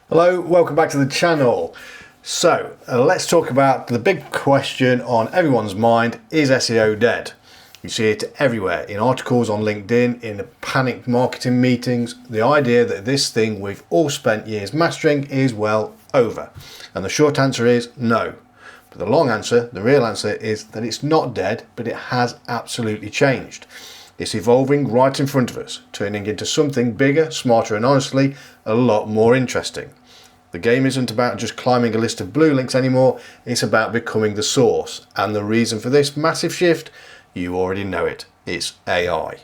Hello, welcome back to the channel. So let's talk about the big question on everyone's mind: is SEO dead? You see it everywhere, in articles on LinkedIn, in panicked marketing meetings. The idea that this thing we've all spent years mastering is, well, over. And the short answer is no. But the long answer, the real answer, is that it's not dead, but it has absolutely changed. It's evolving right in front of us, turning into something bigger, smarter, and honestly, a lot more interesting. The game isn't about just climbing a list of blue links anymore, it's about becoming the source. And the reason for this massive shift, you already know it, it's AI.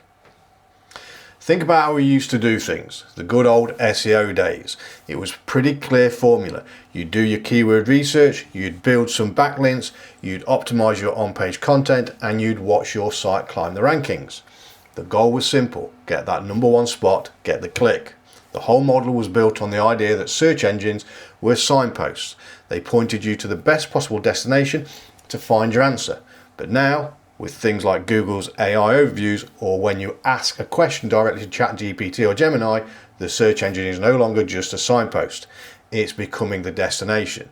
Think about how we used to do things, the good old SEO days. It was a pretty clear formula. You'd do your keyword research, you'd build some backlinks, you'd optimize your on-page content, and you'd watch your site climb the rankings. The goal was simple: get that #1 spot, get the click. The whole model was built on the idea that search engines were signposts. They pointed you to the best possible destination to find your answer. But now, with things like Google's AI overviews, or when you ask a question directly to ChatGPT or Gemini, the search engine is no longer just a signpost. It's becoming the destination.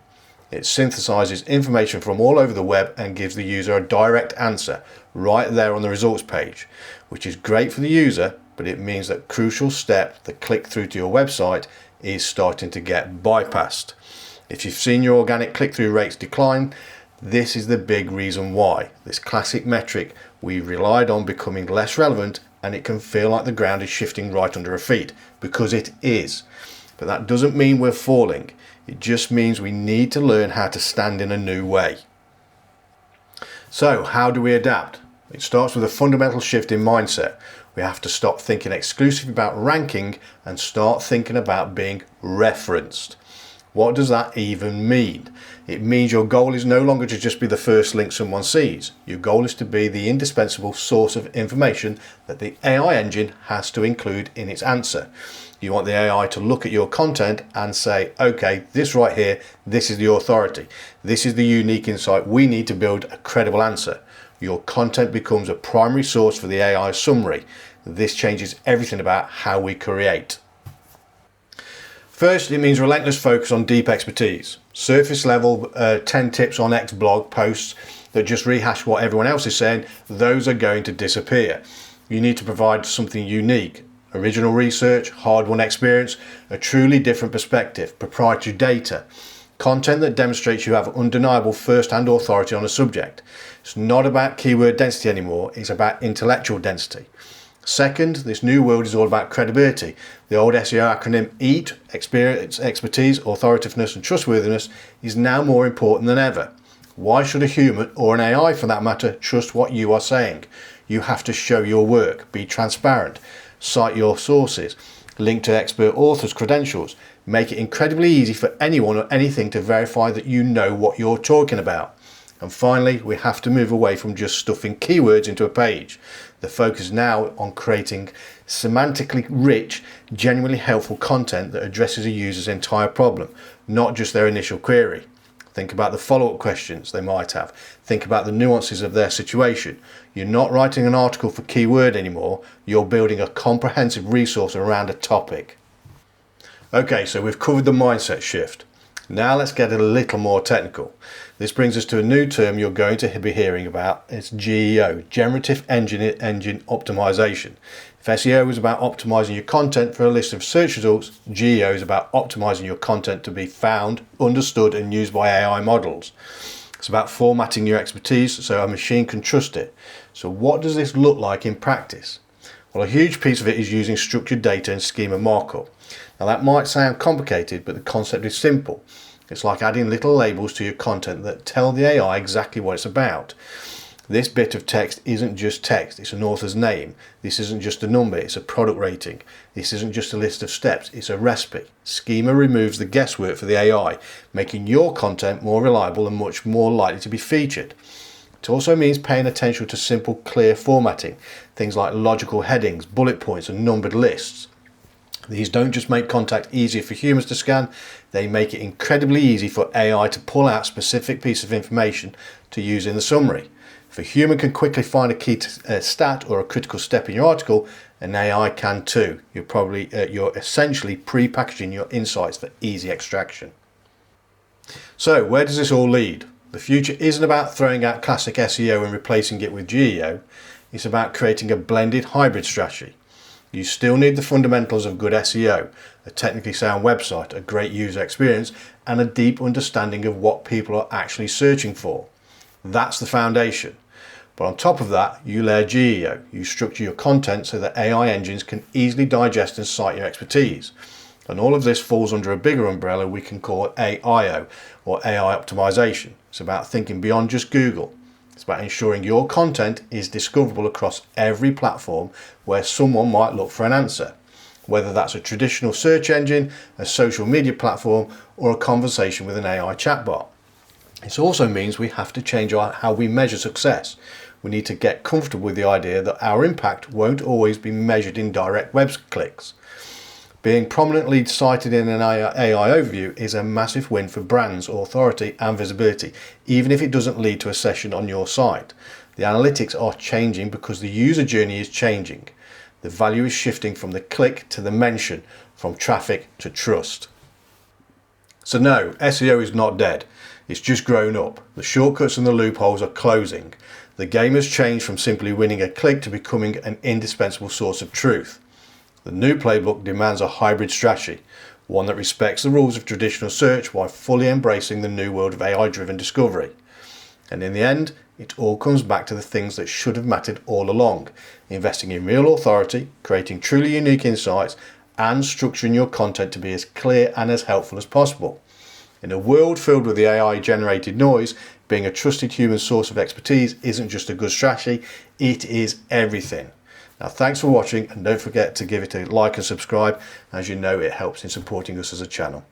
It synthesizes information from all over the web and gives the user a direct answer right there on the results page, which is great for the user, but it means that crucial step, the click through to your website, is starting to get bypassed. If you've seen your organic click-through rates decline, this is the big reason why. This classic metric we relied on becoming less relevant, and it can feel like the ground is shifting right under our feet, because it is. But that doesn't mean we're falling. It just means we need to learn how to stand in a new way. So how do we adapt? It starts with a fundamental shift in mindset. We have to stop thinking exclusively about ranking and start thinking about being referenced. What does that even mean? It means your goal is no longer to just be the first link someone sees. Your goal is to be the indispensable source of information that the AI engine has to include in its answer. You want the AI to look at your content and say, okay, this right here, this is the authority. This is the unique insight we need to build a credible answer. Your content becomes a primary source for the AI summary. This changes everything about how we create. First, it means relentless focus on deep expertise. Surface level 10 tips on X blog posts that just rehash what everyone else is saying, those are going to disappear. You need to provide something unique. Original research, hard-won experience, a truly different perspective, proprietary data, content that demonstrates you have undeniable first-hand authority on a subject. It's not about keyword density anymore, it's about intellectual density. Second, this new world is all about credibility. The old SEO acronym EAT, experience, expertise, authoritativeness and trustworthiness, is now more important than ever. Why should a human, or an AI for that matter, trust what you are saying? You have to show your work, be transparent, cite your sources, link to expert authors' credentials, make it incredibly easy for anyone or anything to verify that you know what you're talking about. And finally, we have to move away from just stuffing keywords into a page. The focus is now on creating semantically rich, genuinely helpful content that addresses a user's entire problem, not just their initial query. Think about the follow-up questions they might have. Think about the nuances of their situation. You're not writing an article for keyword anymore, you're building a comprehensive resource around a topic. Okay, so we've covered the mindset shift. Now let's get a little more technical. This brings us to a new term you're going to be hearing about. It's GEO, Generative Engine Optimization. If SEO is about optimizing your content for a list of search results, GEO is about optimizing your content to be found, understood and used by AI models. It's about formatting your expertise so a machine can trust it. So what does this look like in practice? Well, a huge piece of it is using structured data and schema markup. Now that might sound complicated, but the concept is simple. It's like adding little labels to your content that tell the AI exactly what it's about. This bit of text isn't just text, it's an author's name. This isn't just a number, it's a product rating. This isn't just a list of steps, it's a recipe. Schema removes the guesswork for the AI, making your content more reliable and much more likely to be featured. It also means paying attention to simple, clear formatting, things like logical headings, bullet points and numbered lists. These don't just make content easier for humans to scan, they make it incredibly easy for AI to pull out a specific piece of information to use in the summary. If a human can quickly find a key stat or a critical step in your article, and AI can too. You're essentially pre-packaging your insights for easy extraction. So where does this all lead? The future isn't about throwing out classic SEO and replacing it with GEO. It's about creating a blended hybrid strategy. You still need the fundamentals of good SEO, a technically sound website, a great user experience, and a deep understanding of what people are actually searching for. That's the foundation. But on top of that, you layer GEO. You structure your content so that AI engines can easily digest and cite your expertise. And all of this falls under a bigger umbrella we can call AIO, or AI optimization. It's about thinking beyond just Google. It's about ensuring your content is discoverable across every platform where someone might look for an answer, whether that's a traditional search engine, a social media platform, or a conversation with an AI chatbot. It also means we have to change how we measure success. We need to get comfortable with the idea that our impact won't always be measured in direct web clicks. Being prominently cited in an AI overview is a massive win for brands, authority and visibility, even if it doesn't lead to a session on your site. The analytics are changing because the user journey is changing. The value is shifting from the click to the mention, from traffic to trust. So no, SEO is not dead. It's just grown up. The shortcuts and the loopholes are closing. The game has changed from simply winning a click to becoming an indispensable source of truth. The new playbook demands a hybrid strategy, one that respects the rules of traditional search while fully embracing the new world of AI-driven discovery. And in the end, it all comes back to the things that should have mattered all along: investing in real authority, creating truly unique insights, and structuring your content to be as clear and as helpful as possible. In a world filled with the AI-generated noise, being a trusted human source of expertise isn't just a good strategy, it is everything. Now, thanks for watching, and don't forget to give it a like and subscribe, as you know it helps in supporting us as a channel.